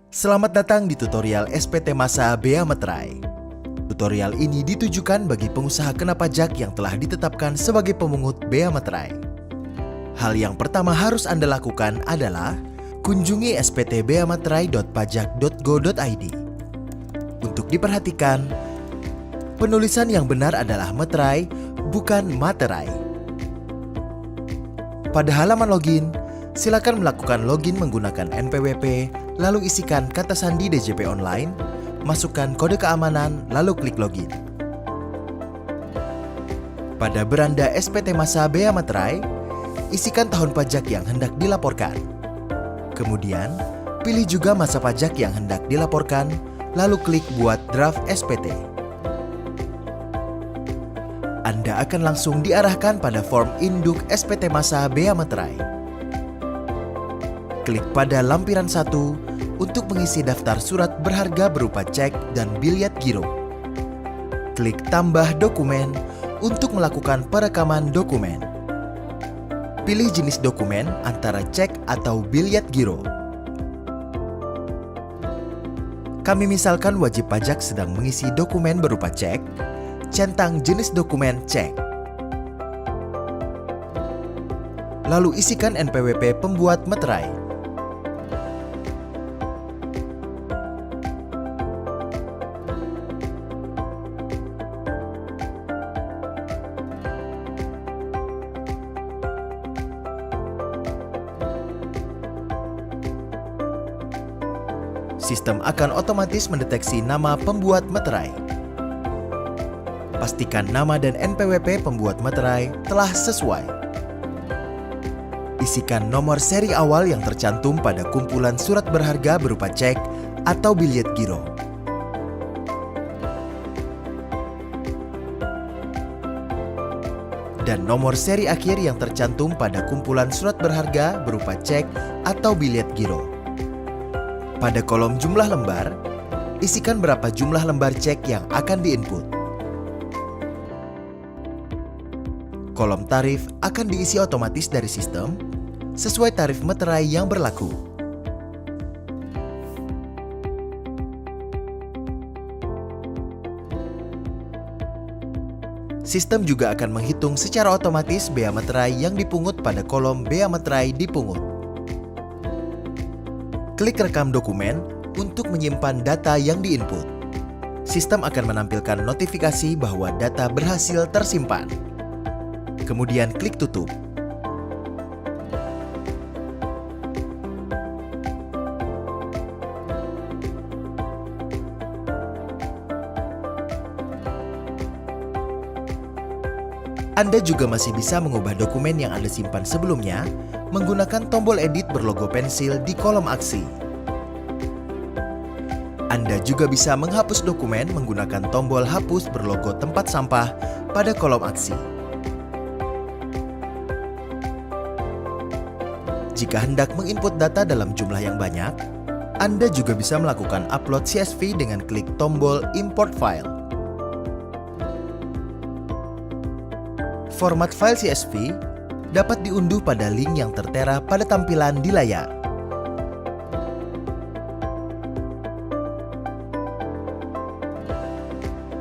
Selamat datang di tutorial SPT Masa Bea Materai. Tutorial ini ditujukan bagi pengusaha kena pajak yang telah ditetapkan sebagai pemungut bea materai. Hal yang pertama harus Anda lakukan adalah kunjungi sptbeamaterai.pajak.go.id. Untuk diperhatikan, penulisan yang benar adalah materai, bukan materai. Pada halaman login, silakan melakukan login menggunakan NPWP, lalu isikan kata sandi DJP online, masukkan kode keamanan, lalu klik login. Pada beranda SPT Masa Bea Materai, isikan tahun pajak yang hendak dilaporkan. Kemudian, pilih juga masa pajak yang hendak dilaporkan, lalu klik buat draft SPT. Anda akan langsung diarahkan pada form induk SPT Masa Bea Materai. Klik pada lampiran 1 untuk mengisi daftar surat berharga berupa cek dan bilyet giro. Klik tambah dokumen untuk melakukan perekaman dokumen. Pilih jenis dokumen antara cek atau bilyet giro. Kami misalkan wajib pajak sedang mengisi dokumen berupa cek, centang jenis dokumen cek. Lalu isikan NPWP pembuat materai. Sistem akan otomatis mendeteksi nama pembuat materai. Pastikan nama dan NPWP pembuat materai telah sesuai. Isikan nomor seri awal yang tercantum pada kumpulan surat berharga berupa cek atau bilyet giro. Dan nomor seri akhir yang tercantum pada kumpulan surat berharga berupa cek atau bilyet giro. Pada kolom jumlah lembar, isikan berapa jumlah lembar cek yang akan diinput. Kolom tarif akan diisi otomatis dari sistem sesuai tarif materai yang berlaku. Sistem juga akan menghitung secara otomatis bea materai yang dipungut pada kolom bea materai dipungut. Klik rekam dokumen untuk menyimpan data yang diinput. Sistem akan menampilkan notifikasi bahwa data berhasil tersimpan. Kemudian klik tutup. Anda juga masih bisa mengubah dokumen yang Anda simpan sebelumnya menggunakan tombol edit berlogo pensil di kolom aksi. Anda juga bisa menghapus dokumen menggunakan tombol hapus berlogo tempat sampah pada kolom aksi. Jika hendak menginput data dalam jumlah yang banyak, Anda juga bisa melakukan upload CSV dengan klik tombol import file. Format file CSV dapat diunduh pada link yang tertera pada tampilan di layar.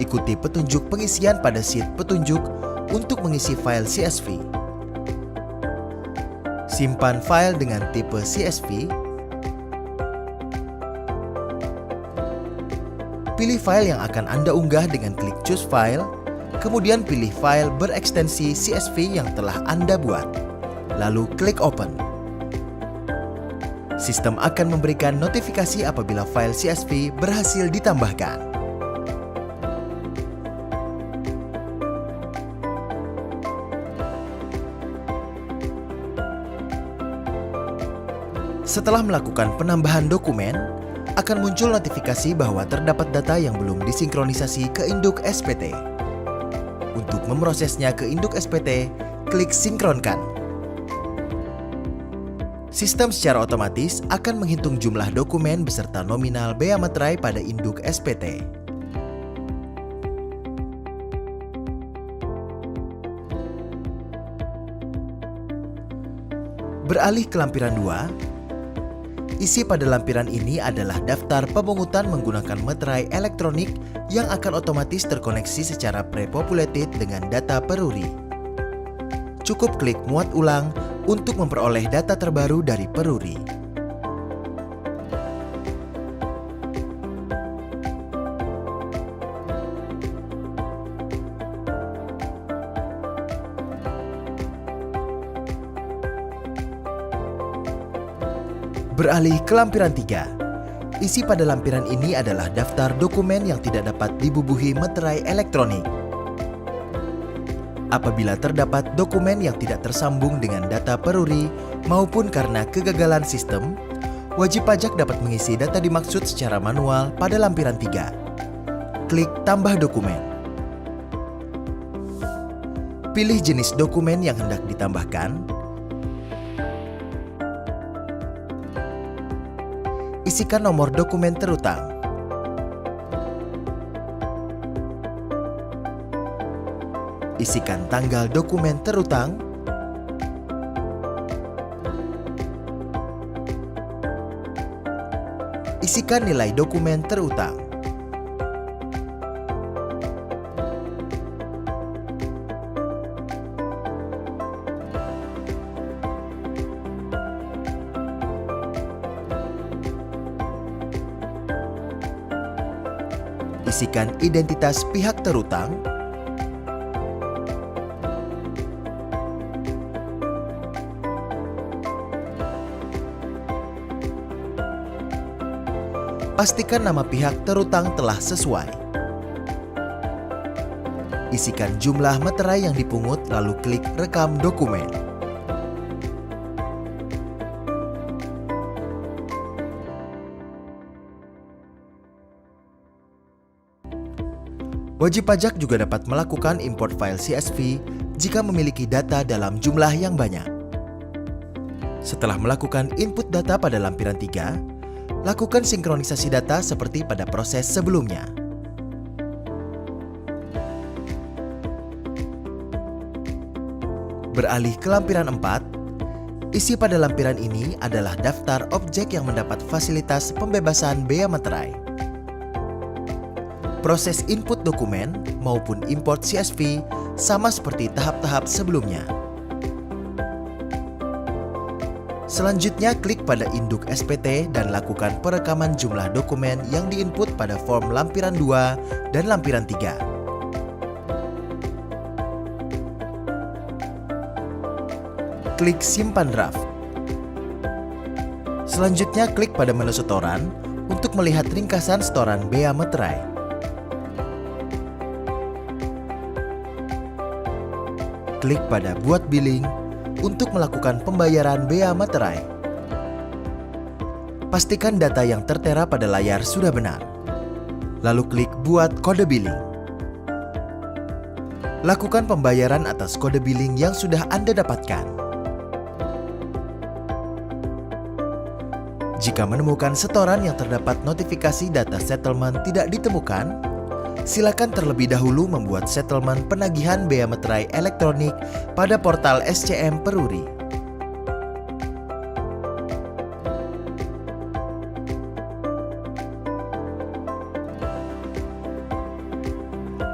Ikuti petunjuk pengisian pada sheet petunjuk untuk mengisi file CSV. Simpan file dengan tipe CSV. Pilih file yang akan Anda unggah dengan klik Choose File. Kemudian pilih file berekstensi CSV yang telah Anda buat, lalu klik Open. Sistem akan memberikan notifikasi apabila file CSV berhasil ditambahkan. Setelah melakukan penambahan dokumen, akan muncul notifikasi bahwa terdapat data yang belum disinkronisasi ke induk SPT. Untuk memprosesnya ke induk SPT, klik sinkronkan. Sistem secara otomatis akan menghitung jumlah dokumen beserta nominal bea materai pada induk SPT. Beralih ke lampiran 2, Isi pada lampiran ini adalah daftar pemungutan menggunakan meterai elektronik yang akan otomatis terkoneksi secara pre-populated dengan data peruri. Cukup klik muat ulang untuk memperoleh data terbaru dari peruri. Beralih ke lampiran 3. Isi pada lampiran ini adalah daftar dokumen yang tidak dapat dibubuhi meterai elektronik. Apabila terdapat dokumen yang tidak tersambung dengan data peruri maupun karena kegagalan sistem, wajib pajak dapat mengisi data dimaksud secara manual pada lampiran 3. Klik tambah dokumen. Pilih jenis dokumen yang hendak ditambahkan. Isikan nomor dokumen terutang. Isikan tanggal dokumen terutang. Isikan nilai dokumen terutang. Isikan identitas pihak terutang. Pastikan nama pihak terutang telah sesuai. Isikan jumlah meterai yang dipungut lalu klik rekam dokumen. Wajib pajak juga dapat melakukan import file CSV jika memiliki data dalam jumlah yang banyak. Setelah melakukan input data pada lampiran 3, lakukan sinkronisasi data seperti pada proses sebelumnya. Beralih ke lampiran 4, isi pada lampiran ini adalah daftar objek yang mendapat fasilitas pembebasan bea materai. Proses input dokumen maupun import CSV sama seperti tahap-tahap sebelumnya. Selanjutnya klik pada induk SPT dan lakukan perekaman jumlah dokumen yang diinput pada form lampiran 2 dan lampiran 3. Klik simpan draft. Selanjutnya klik pada menu setoran untuk melihat ringkasan setoran bea materai. Klik pada buat billing untuk melakukan pembayaran bea materai. Pastikan data yang tertera pada layar sudah benar. Lalu klik buat kode billing. Lakukan pembayaran atas kode billing yang sudah Anda dapatkan. Jika menemukan setoran yang terdapat notifikasi data settlement tidak ditemukan, silakan terlebih dahulu membuat settlement penagihan bea materai elektronik pada portal SCM Peruri.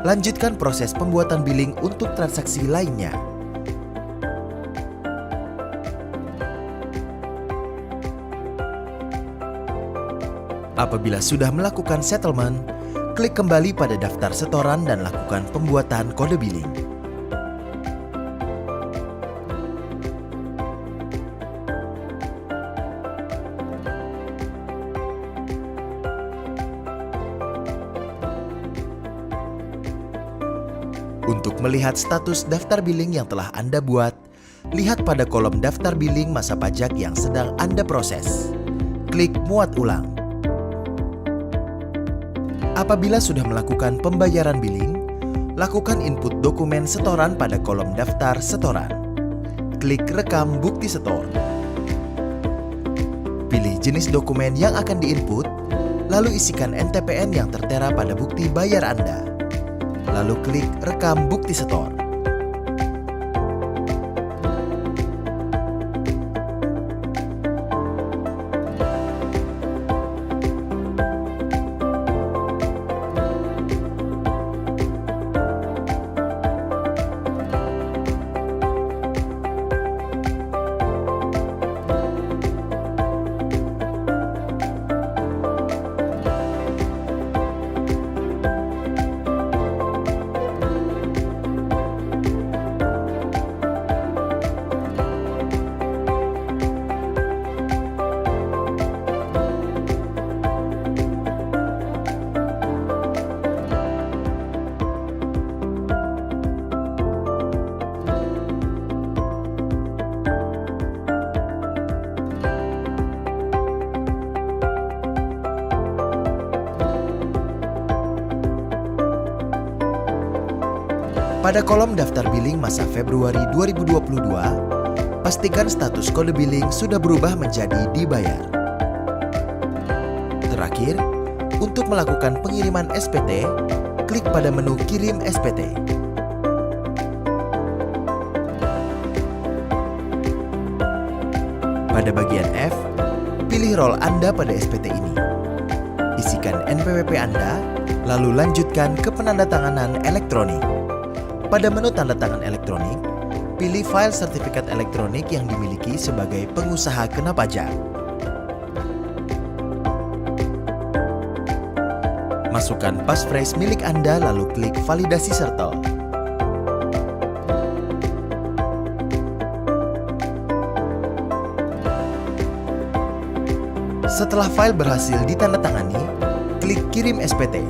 Lanjutkan proses pembuatan billing untuk transaksi lainnya. Apabila sudah melakukan settlement, klik kembali pada daftar setoran dan lakukan pembuatan kode billing. Untuk melihat status daftar billing yang telah Anda buat, lihat pada kolom daftar billing masa pajak yang sedang Anda proses. Klik muat ulang. Apabila sudah melakukan pembayaran billing, lakukan input dokumen setoran pada kolom daftar setoran. Klik rekam bukti setor. Pilih jenis dokumen yang akan diinput, lalu isikan NTPN yang tertera pada bukti bayar Anda. Lalu klik rekam bukti setor. Pada kolom daftar billing masa Februari 2022, pastikan status kode billing sudah berubah menjadi dibayar. Terakhir, untuk melakukan pengiriman SPT, klik pada menu Kirim SPT. Pada bagian F, pilih role Anda pada SPT ini. Isikan NPWP Anda, lalu lanjutkan ke penandatanganan elektronik. Pada menu tanda tangan elektronik, pilih file sertifikat elektronik yang dimiliki sebagai pengusaha kena pajak. Masukkan passphrase milik Anda lalu klik validasi serta. Setelah file berhasil ditandatangani, klik Kirim SPT.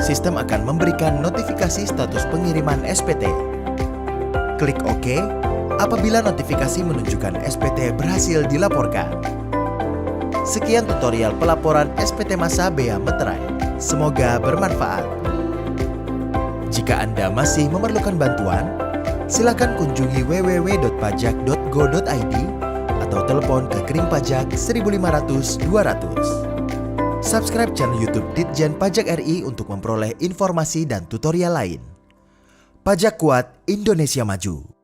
Sistem akan memberikan notifikasi status pengiriman SPT. Klik OK apabila notifikasi menunjukkan SPT berhasil dilaporkan. Sekian tutorial pelaporan SPT Masa Bea Meterai. Semoga bermanfaat. Jika Anda masih memerlukan bantuan, silakan kunjungi www.pajak.go.id atau telepon ke Kering Pajak 1500 200. Subscribe channel YouTube Ditjen Pajak RI untuk memperoleh informasi dan tutorial lain. Pajak Kuat, Indonesia Maju.